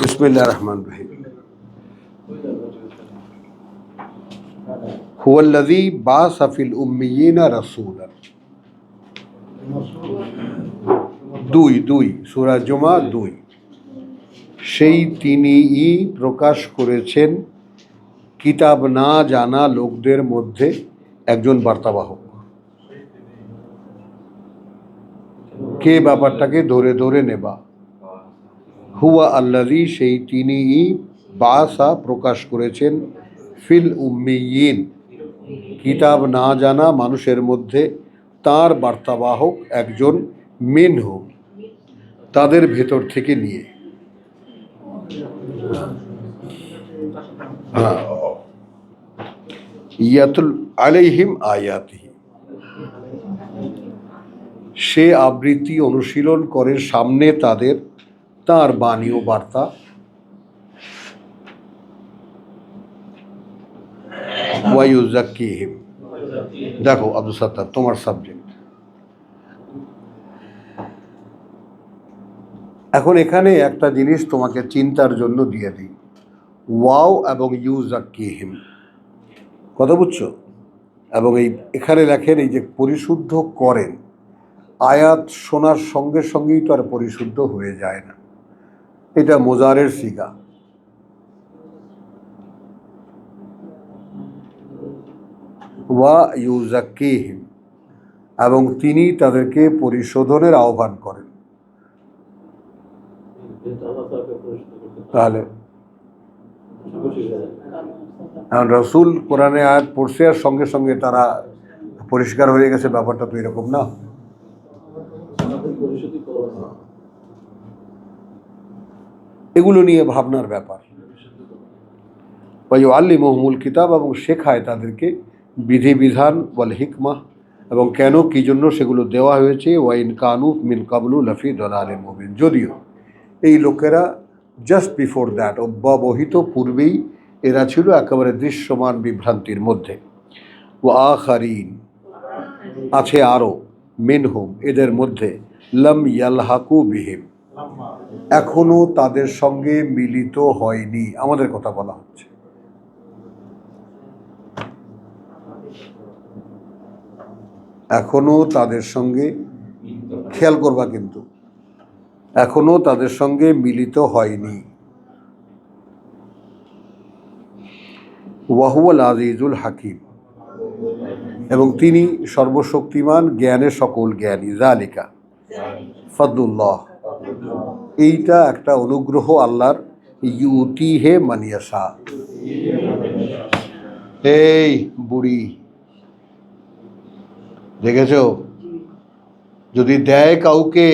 বিসমিল্লাহির রহমানির রহিম। হুয়াল্লাযী বা'আসা ফিল উম্মিয়িনা রাসূলান। 2 সূরা জুমা 2। সেই তিনিই প্রকাশ করেছেন কিতাব না জানা লোকদের মধ্যে একজন বার্তাবাহক। কে ব্যাপারটাকে ধরে ধরে নেবা। হুয়া আল্লাযী, সেই তিনিই বা'আসা প্রকাশ করেছেন ফিল উম্মিয়িন, কিতাব না জানা মানুষের মধ্যে তার বার্তাবাহক একজন, মিনহুম, তাদের ভেতর থেকে নিয়ে। ইয়াতুল আলাইহিম আয়াতিহি, সে আবৃত্তি অনুশীলন করে সামনে তাদের তার বাণী ও বার্তা। ওয়ায়ুযাক্কিহিম, দেখো আব্দুল সাত্তার তোমার সাবজেক্ট। এখন এখানে একটা জিনিস তোমাকে চিন্তার জন্য দিয়ে দিই। ওয়াও এবং ইউযাক্কিহিম, কথা বুঝছো? এবং এখানে লেখেন এই যে পরিশুদ্ধ করেন, আয়াত শোনার সঙ্গে সঙ্গেই তো আর পরিশুদ্ধ হয়ে যায় না, এটা মোজারের সিগা। ওয়া ইউযাক্কিহিম, এবং তিনি তাদেরকে পরিশোধনের আহ্বান করেন। তাহলে রাসূল কোরআনে আয়াত পড়ছে আর সঙ্গে সঙ্গে তারা পরিষ্কার হয়ে গেছে, ব্যাপারটা তো এরকম না। এগুলো নিয়ে ভাবনার ব্যাপার। ওয়ায়ুআল্লিমুহুমুল কিতাব, এবং শেখায় তাদেরকে বিধিবিধান, ওয়াল হিকমা, এবং কেন কি জন্য সেগুলো দেওয়া হয়েছে। ওয়াইন কানু মিন কাবলু লাফি দালালিন মুবিন, যদিও এই লোকেরা জাস্ট বিফোর দ্যাট, অব্যবহিত পূর্বেই এরা ছিল একেবারে দৃশ্যমান বিভ্রান্তির মধ্যে। ওয়া আখারিন, আছে আরও, মিনহুম, এদের মধ্যে, লাম ইয়ালহাকু বিহিম, এখনো তাদের সঙ্গে মিলিত হয়নি। আমাদের কথা বলা হচ্ছে। এখনো তাদের সঙ্গে, খেয়াল করবা কিন্তু, এখনো তাদের সঙ্গে মিলিত হয়নি। ওয়াহুয়াল আজিজুল হাকিম, এবং তিনি সর্বশক্তিমান, জ্ঞানের সকল জ্ঞানী। যালিকা ফাদলুল্লাহ, এইটা একটা অনুগ্রহ আল্লাহর। ইউতিহে মান ইয়াশা, এই বুড়ি দেখেছ, যদি দেয় কাউকে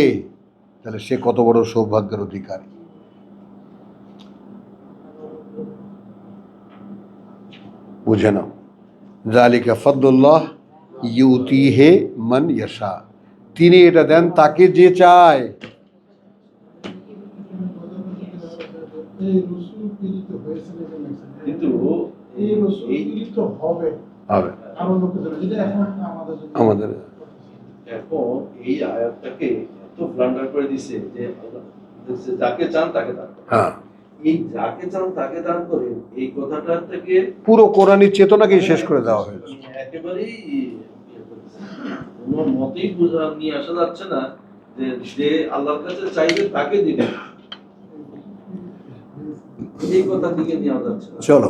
তাহলে সে কত বড় সৌভাগ্যের অধিকারী। বুঝে নাও, যালিকা ফাদলুল্লাহ ইউতিহে মান ইয়াশা, তিনি এটা দেন তাকে যে চায়। আমাদের এখন এই আয়াতটাকে এত ব্লান্ডার করে দিছে যে যাকে চান তাকে দান করেন। হ্যাঁ, এই যাকে চান তাকে দান করেন, এই কথাটা থেকে পুরো কোরআনী চেতনাকেই শেষ করে দেওয়া হয়েছে। একেবারেই কোনো মতেই নিয়ে আসা যাচ্ছে না যে যে আল্লাহর কাছে চাইবে তাকে দিবেন, এই কথা দিকে নিয়ে যাচ্ছে না। চলো,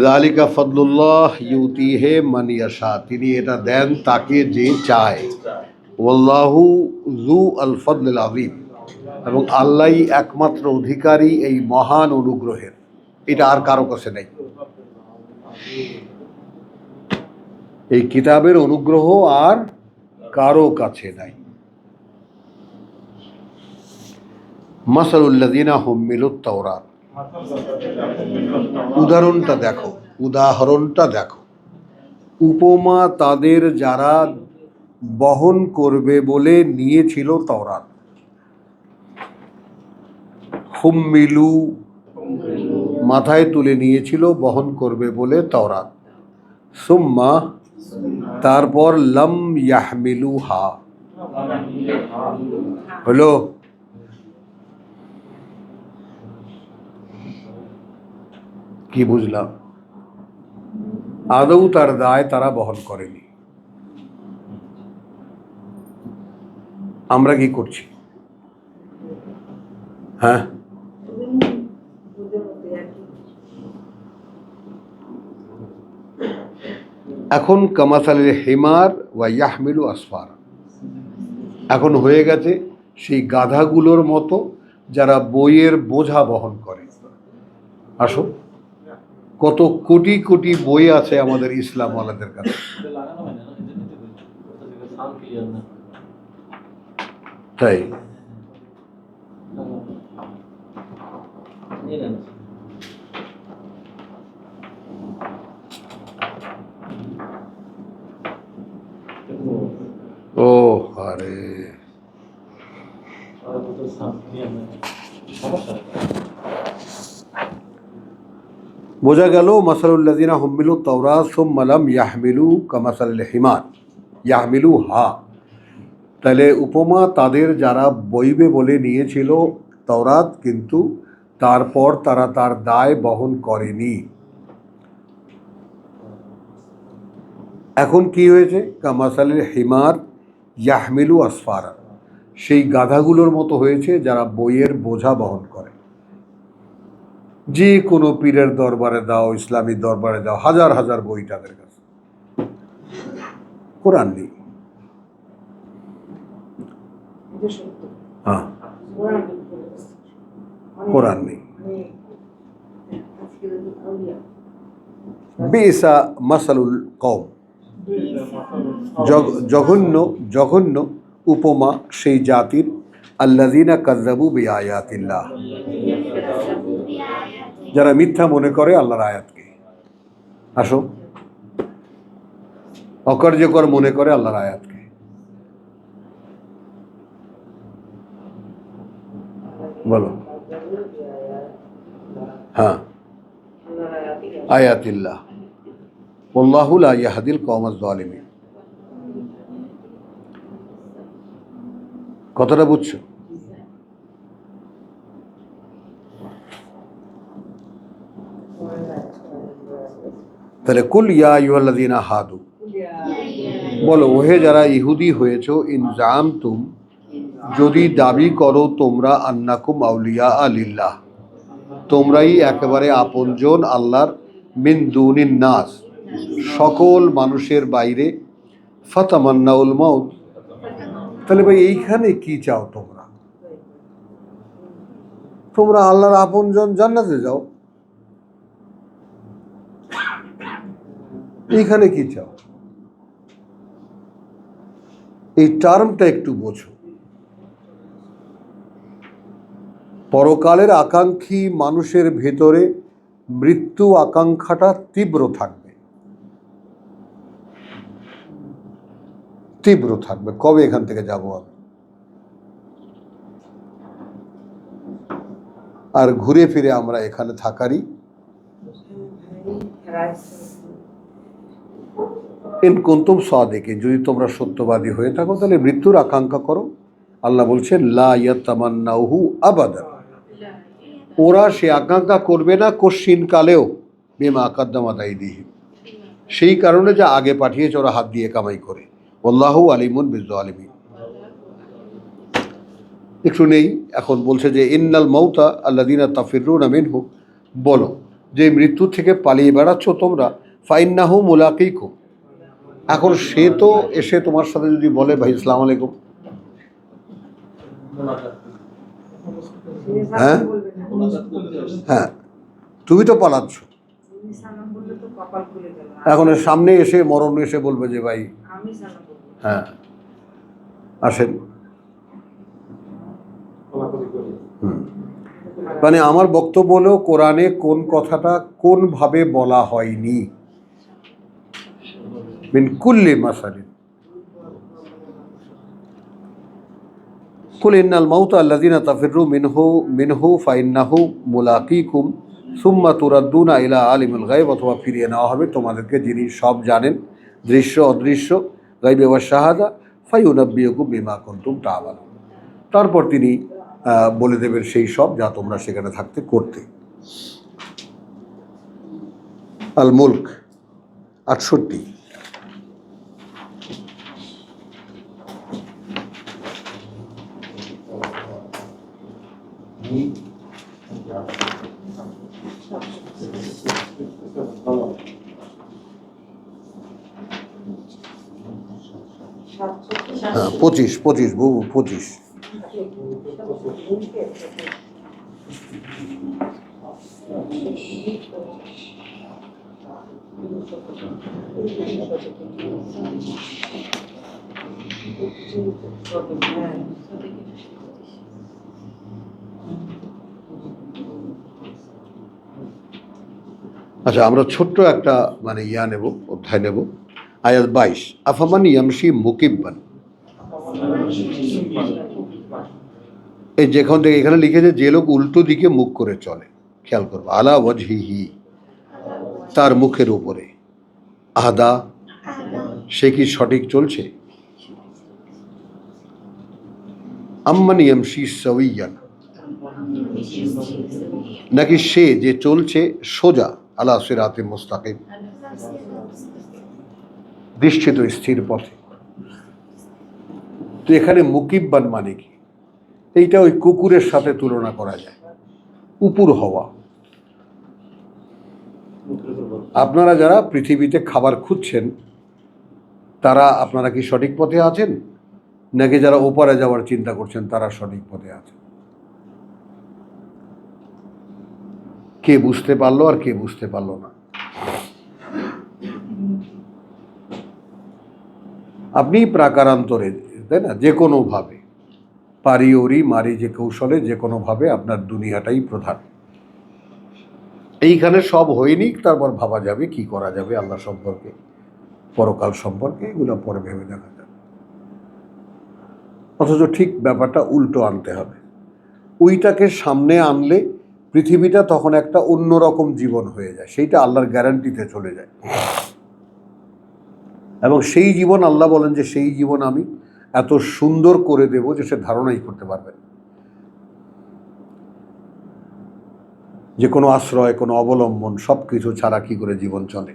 যালিকা ফাদলুল্লাহ ইউতিহে মান ইয়াশা, তিনি এটা দেন তাকে যে চায়। ওয়াল্লাহু যু আল ফাদলিল আযীম, এবং আল্লাহই একমাত্র অধিকারী এই মহান অনুগ্রহের, এটা আর কারো কাছে নেই। এই কিতাবের অনুগ্রহ আর কারো কাছে নাই। মাসালুল্লাযীনা হুম্মিলুত তাওরাত, উদাহরণটা দেখো। উপমা তাদের যারা বহন করবে বলে নিয়েছিল তাওরাত। হুম্মিলু, মাথায় তুলে নিয়েছিল বহন করবে বলে তাওরাত। সুম্মা, তারপর, লাম ইয়াহমিলুহা, হলো কি বুঝলাম? আদৌ তার দায় তারা বহন করেনি। আমরা কি করছি? হ্যাঁ, এখন কামাসালের হিমার ওয়া ইয়াহমিলু আসফার, এখন হয়ে গেছে সেই গাধাগুলোর মতো যারা বইয়ের বোঝা বহন করে। আসো, কত কোটি কোটি বই আছে আমাদের ইসলামওয়ালাদের কাছে, তাই ও আরে বোঝা গেল মাসালুল্লাযিনা হুম্মিলু তাওরাত সুম্মা লাম ইয়াহমিলু কামাসালিল হিমার ইয়াহমিলু হা। তাহলে উপমা তাদের যারা বইবে বলে নিয়েছিল তাওরাত, কিন্তু তারপর তারা তার দায় বহন করেনি। এখন কি হয়েছে? কামাসালিল হিমার ইয়াহমিলু আসফারা, সেই গাধাগুলোর মতো হয়েছে যারা বইয়ের বোঝা বহন করে। যে কোনো পীরের দরবারে দাও, ইসলামী দরবারে দাও, হাজার হাজার বই তাদের কাছে, কোরআন নেই। হ্যাঁ, কোরআন নেই। বিসা মাসালুল কওম, জঘন্য জঘন্য উপমা সেই জাতির, আল্লাযিনা কাযযাবু বিআয়াতিল্লাহ, যারা মিথ্যা মনে করে আল্লাহর আয়াতকে। আসো, অকার্যকর মনে করে আল্লাহর আয়াতকে। বলো। হ্যাঁ, আয়াতিল্লাহ, ওয়াল্লাহু লা ইয়াহদিল কওমাজ জালিমিন। কথাটা বুঝছো? তাহলে কুল ইয়া আইয়ুহাল্লাযিনা হাদু, বলো ওহে যারা ইহুদি হয়েছো, ইনজাম তুম, যদি দাবি করো তোমরা, আন্নাকুম আউলিয়া আলিল্লাহ, তোমরাই একেবারে আপনজন আল্লাহর, মিন দুনিন নাস, সকল মানুষের বাইরে, ফাতামান্নাউল মাউত, তাহলে ভাই এইখানে কি চাও তোমরা? তোমরা আল্লাহর আপনজন, জান্নাতে যাও, এইখানে কি চাও? এই টার্মটা একটু বোঝো। পরকালের আকাঙ্ক্ষী মানুষের ভেতরে মৃত্যু আকাঙ্ক্ষাটা তীব্র থাকবে, তীব্র থাকবে। কবে এখান থেকে যাব আমি? আর ঘুরে ফিরে আমরা এখানে থাকারই। ইন কুনতুম সাদিকিন, যদি তোমরা সত্যবাদী হয়ে থাকো তাহলে মৃত্যুর আকাঙ্ক্ষা করো। আল্লাহ বলছেন লা ইয়াতামান্নাহু আবাদান, ওরা সে আকাঙ্ক্ষা করবে না কশিন কালেও, বিমা কাদ্দামাত আইদিহিম, সেই কারণে যা আগে পাঠিয়েছে ওরা হাত দিয়ে কামাই করে। আল্লাহু আলিমুন বিজ্জালিমিন। একটু নেই, এখন বলছে যে ইন্নাল মাউতা আল্লাযিনা তাফিরুনা মিনহু, বলো যে মৃত্যু থেকে পালিয়ে বেড়াচ্ছ তোমরা, ফাইন্নাহু মুলাকিকুম, এখন সে তো এসে তোমার সাথে যদি বলে ভাই আসসালামু আলাইকুম, হ্যাঁ হ্যাঁ, তুমি তো পালাচ্ছ, এখন সামনে এসে মরণ এসে বলবে যে ভাই হ্যাঁ আসেন। মানে আমার বক্তব্য হলো কোরআনে কোন কথাটা কোনভাবে বলা হয়নি, মিন কুল্লি মাসালিন। কুল ইন্নাল মাউতা আল্লাযিনা তাফিরু মিনহু ফাইন্নাহু মুলাকিকুম সুম্মা তুরাদ্দুনা ইলা আলিমিল গায়ব, অথবা ফিরিয়ে নেওয়া হবে তোমাদেরকে যিনি সব জানেন, দৃশ্য অদৃশ্য, গায়বে ওয়াশ শাহাদা, ফায়ুনাব্বিউকুম বিমা কুনতুম তা'মালুন, তারপর তিনি বলে দেবেন সেই সব যা তোমরা সেখানে থাকতে করতে। আল মুলক 68। হ্যাঁ 25 বাবু 25। আচ্ছা, আমরা ছোট্ট একটা মানে নেব, অধ্যায় নেব। আয়াত 22, আফামান ইয়ামশি মুকিব্বান। এই যেখান থেকে এখানে লিখেছে যে লোক উল্টো দিকে মুখ করে চলে, খেয়াল করবো, আলা ওয়াজহিহি, তার মুখের উপরে, আদা, সে কি সঠিক চলছে, আম্মান ইয়ামশি সাওয়িয়ান, নাকি সে যে চলছে সোজা, আলা সিরাতে মুস্তাকিম, দৃষ্টিত স্থির পথে। তো এখানে মুকিব্বান মানে কি? এইটা ওই কুকুরের সাথে তুলনা করা যায়, উপুর হওয়া। আপনারা যারা পৃথিবীতে খাবার খুঁজছেন, তারা আপনারা কি সঠিক পথে আছেন, নাকি যারা ওপারে যাওয়ার চিন্তা করছেন তারা সঠিক পথে আছেন? কে বুঝতে পারলো আর কে বুঝতে পারলো না? আপনি প্রাকারান্তরে, তাই না, যে কোনোভাবে, পারি ওরি মারি যে কৌশলে, যে কোনোভাবে আপনার দুনিয়াটাই প্রধান। এইখানে সব হয়নি, তারপর ভাবা যাবে কি করা যাবে আল্লাহ সম্পর্কে, পরকাল সম্পর্কে, এগুলো পরে ভেবে দেখা যাবে। অথচ ঠিক ব্যাপারটা উল্টো আনতে হবে। ওইটাকে সামনে আনলে পৃথিবীটা তখন একটা অন্যরকম জীবন হয়ে যায়, সেইটা আল্লাহর গ্যারান্টিতে চলে যায়। এবং সেই জীবন আল্লাহ বলেন যে সেই জীবন আমি এত সুন্দর করে দেব যে সে ধারণাই করতে পারবেন। যে কোনো আশ্রয়, কোনো অবলম্বন, সব কিছু ছাড়া কি করে জীবন চলে।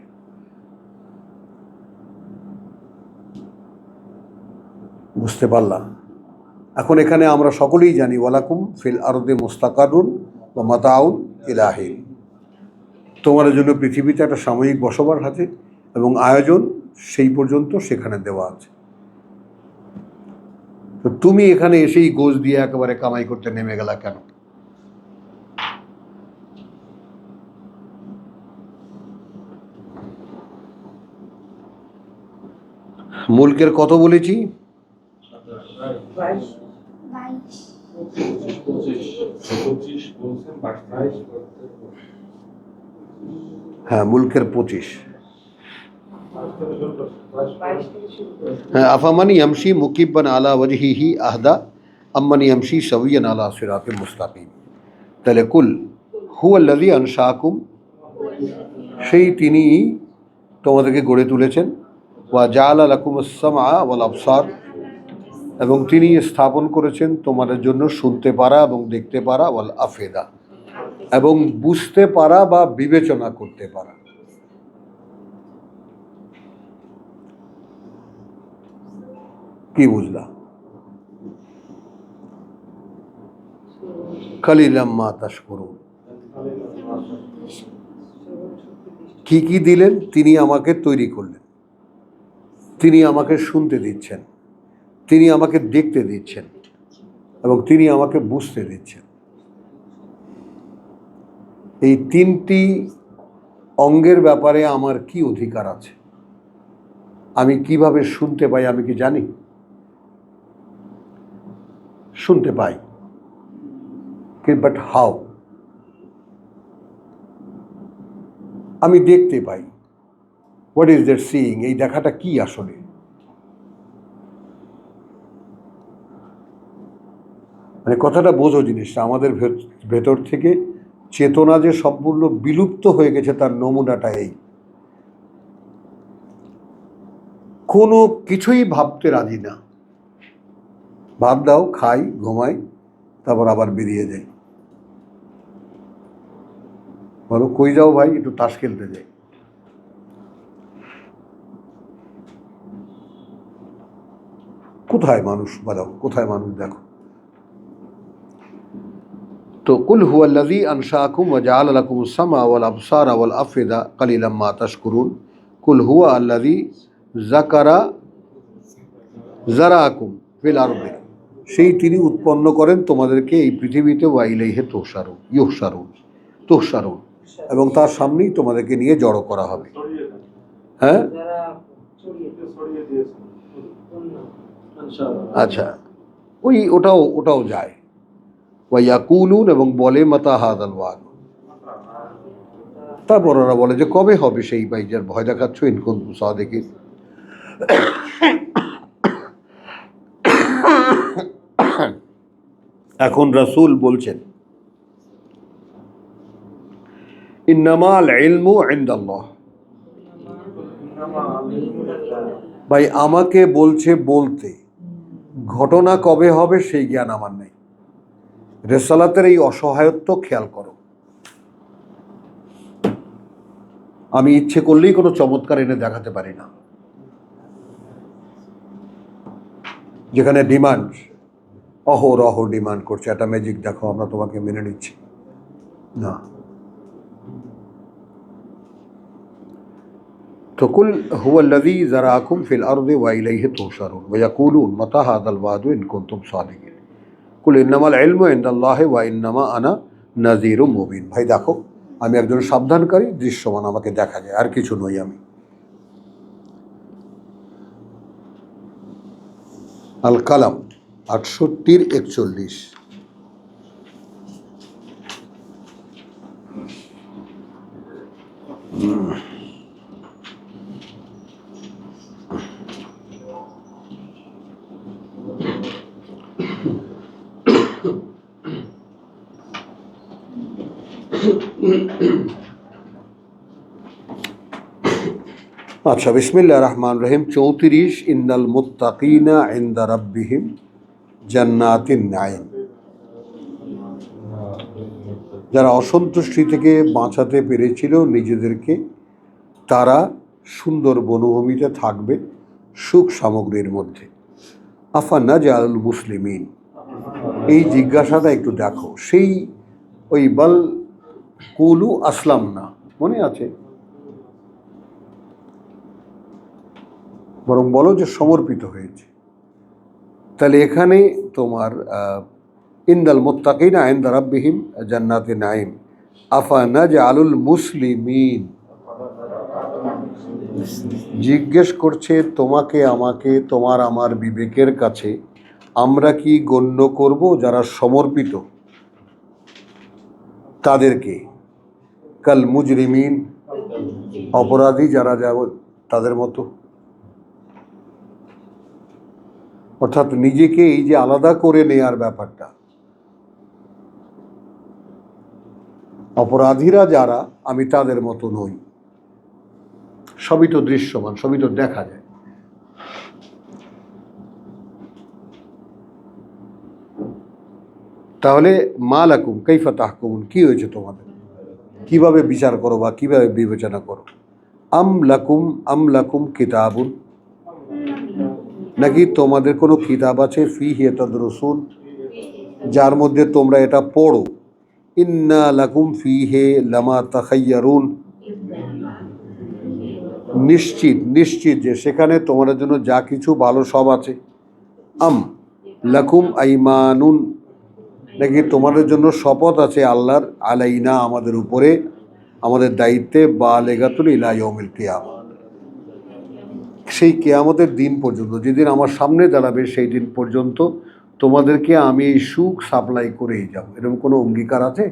বুঝতে পারলাম? এখন এখানে আমরা সকলেই জানি, ওয়ালাকুম ফিল আরদে মুস্তাকারুন ওয়া মাতাউন ইলা হিন, তোমার জন্য পৃথিবীতে একটা সাময়িক বসবাস আছে এবং আয়োজন সেই পর্যন্ত সেখানে দেওয়া আছে। তো তুমি এখানে এসেই গোজ দিয়ে একেবারে কামাই করতে নেমে গেলা কেন? মুলকের কত বলেছি? হ্যাঁ, মুলকের 25। হ্যাঁ, আফামান ইয়ামশি মুকিব্বান আলা ওয়াজহিহি আহদা আম্মান ইয়ামশি সাওয়িয়ান আলা সিরাতিল মুস্তাকিম। তাহলে কুল হুয়াল্লাযী আনশাআকুম, সেই তিনি তোমাদেরকে গড়ে তুলেছেন, ওয়া জাআলা লাকুমুস সামআ ওয়াল আবসার, এবং তিনি স্থাপন করেছেন তোমাদের জন্য শুনতে পারা এবং দেখতে পারা, ওয়াল আফেদা, এবং বুঝতে পারা বা বিবেচনা করতে পারা। কি বুঝলা? কালিলাম মা তাশকুরুন। কি কি দিলেন? তিনি আমাকে তৈরি করলেন, তিনি আমাকে শুনতে দিচ্ছেন, তিনি আমাকে দেখতে দিচ্ছেন, এবং তিনি আমাকে বুঝতে দিচ্ছেন। এই তিনটি অঙ্গের ব্যাপারে আমার কি অধিকার আছে? আমি কিভাবে শুনতে পাই আমি কি জানি? শুনতে পাই, বাট হাউ? আমি দেখতে পাই, হোয়াট ইজ দ্যাট সিইং? এই দেখাটা কি আসলে? মানে কথাটা বোঝো জিনিসটা, আমাদের ভেতর থেকে চেতনা যে সম্পূর্ণ বিলুপ্ত হয়ে গেছে তার নমুনাটা এই, কোনো কিছুই ভাবতে রাজি না। ভাত দাও, খাই, ঘুমাই, তারপর আবার বেরিয়ে যাই। বলো কই যাও ভাই? একটু তাস খেলতে যাই। কোথায় মানুষ বলো, কোথায় মানুষ দেখো। তো কুল হুয়াল্লাযী আনশাআকুম ওয়া জাআলা লাকুমুস সামআ ওয়াল আবসারা ওয়াল আফইদা কালিলাম মা তাশকুরুন। কুল হুয়া আল্লাযী যাকারা যারাআকুম ফিল আরদি, সেই তিনি উৎপন্ন করেন তোমাদেরকে এই পৃথিবীতে, ওয়া ইলাইহি তুহশারুন, এবং তার সামনেই তোমাদেরকে নিয়ে জড়ো করা হবে। হ্যাঁ, আচ্ছা, ওটাও যায়। ওয়া ইয়াকুলুন, এবং বলে মাতা হাযাল ওয়াদ, তারপর ওরা বলে যে কবে হবে সেই বাইজার ভয় দেখাচ্ছ, ইন কুনতুম সাদিকিন। এখন রাসূল বলছেন ইন্নামাল ইলমু ইনদাল্লাহ, ভাই আমাকে বলছে বলতে, ঘটনা কবে হবে সেই জ্ঞান আমার নেই। রেসালাতের এই অসহায়ত্ব খেয়াল করো। আমি ইচ্ছে করলেই কোনো চমৎকার এনে দেখাতে পারি না। যেখানে ডিমান্ড, অহরহ ডিমান্ড করছে, একটা ম্যাজিক দেখো, আমরা তোমাকে মেনে নিচ্ছি না। তো কুল হুয়াল্লাযী যারাআকুম ফিল আরদি ওয়া ইলাইহি তুহশারুন ওয়া ইয়াকুলুন মাতা হাযাল ওয়াদু ইন কুনতুম সাদিকিন। কুল ইন্নামাল ইলমু ইনদাল্লাহি ওয়া ইন্নামা আনা নাযীরুম মুবিন। ভাই দেখো, আমি একজন সাবধানকারী, দৃশ্যমান, আমাকে দেখা যায়, আর কিছু নই আমি। আল কালাম 68-41। আচ্ছা, বিসমিল্লাহির রহমানির রহিম 34। ইন্নাল মুত্তাকিনা ইনদা রাব্বিহিম জান্নাতিন নাঈম। যারা অসন্তুষ্টি থেকে বাঁচাতে পেরেছিল নিজেদেরকে, তারা সুন্দর বনভূমিতে থাকবে সুখ সামগ্রীর মধ্যে। আফা নাজআলুল মুসলিমিন, এই জিজ্ঞাসাটা একটু দেখো, সেই ওই বাল কুলু আসলাম না, মনে আছে? বরং বলো যে সমর্পিত হয়েছে। তাহলে এখানে তোমার ইন্দাল মুত্তাকিনা ইনদা রাব্বিহিম জান্নাতিন নাঈম, আফা নাজআলুল মুসলিমিন, জিজ্ঞেস করছে তোমাকে আমাকে, তোমার আমার বিবেকের কাছে, আমরা কি গণ্য করব যারা সমর্পিত তাদেরকে, কাল মুজরিমিন, অপরাধী যারা যাব তাদের মতো। অর্থাৎ নিজেকে এই যে আলাদা করে নেয়ার ব্যাপারটা, অপরাধীরা যারা, আমি তাদের মতো নই। সবই তো দৃশ্যমান, সবই তো দেখা যায়। তাহলে মা লাকুম কাইফা তাহকুমুন, কি হয়েছে তোমাদের, কিভাবে বিচার করো বা কিভাবে বিবেচনা করো? আম লাকুম কিতাবুন, নাকি তোমাদের কোনো কিতাব আছে, ফিহি তাদরুসুন, যার মধ্যে তোমরা এটা পড়ো। ইন্না লাকুম ফিহি লামা তাখাইয়ারুন, নিশ্চিত যে সেখানে তোমাদের জন্য যা কিছু ভালো সব আছে। আম লাকুম আইমানুন, নাকি তোমাদের জন্য শপথ আছে আল্লাহর, আলাইনা, আমাদের উপরে, আমাদের দায়িত্বে, বালেগাতুল ইলা ইয়াউমিল কিয়ামা, সেই কিয়ামতের দিন পর্যন্ত, যেদিন আমার সামনে দাঁড়াবে সেই দিন পর্যন্ত তোমাদেরকে আমি এই সুখ সাপ্লাই করেই যাব। এরকম কোনো অঙ্গীকার আছে?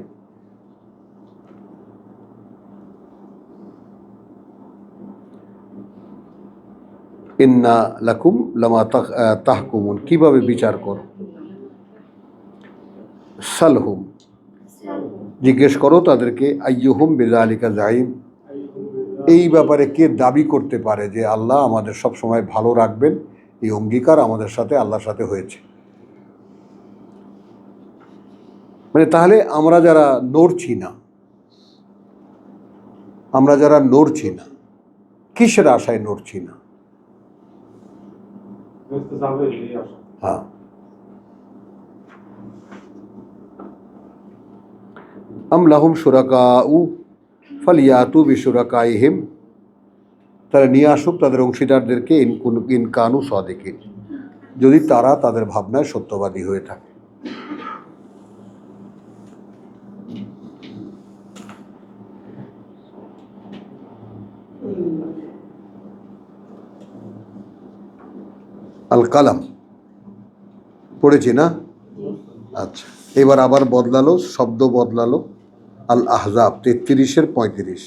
ইন্না লাকুম লামা তাহকুমুন, কিভাবে বিচার করো? সালহুম, জিজ্ঞেস করো তাদেরকে, আইয়ুহুম বিযালিকা যাইম, এই ব্যাপারে কে দাবি করতে পারে যে আল্লাহ আমাদের সব সময় ভালো রাখবেন, এই অঙ্গীকার আমাদের সাথে আল্লাহর সাথে হয়েছে। মানে তাহলে আমরা যারা নড়ছি না, কিসের আশায় নড়ছি না? ব্যস্ত যাবে এই আশা। হ্যাঁ। আম লাহুম শুরাকাউ ফালিয়াতু বিশুরাকাইহিম, তারা নিয়ে আসুক তাদের অংশীদারদেরকে ইন কানু সাদিকিন, যদি তারা তাদের ভাবনায় সত্যবাদী হয়ে থাকে। আল কালাম পড়েছি না? আচ্ছা, এবার আবার বদলালো, শব্দ বদলালো। আল আহজাব 33-এর 35।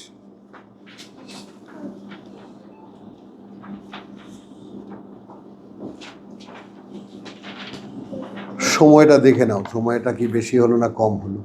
সময়টা দেখে নাও, সময়টা কি বেশি হলো না কম হলো?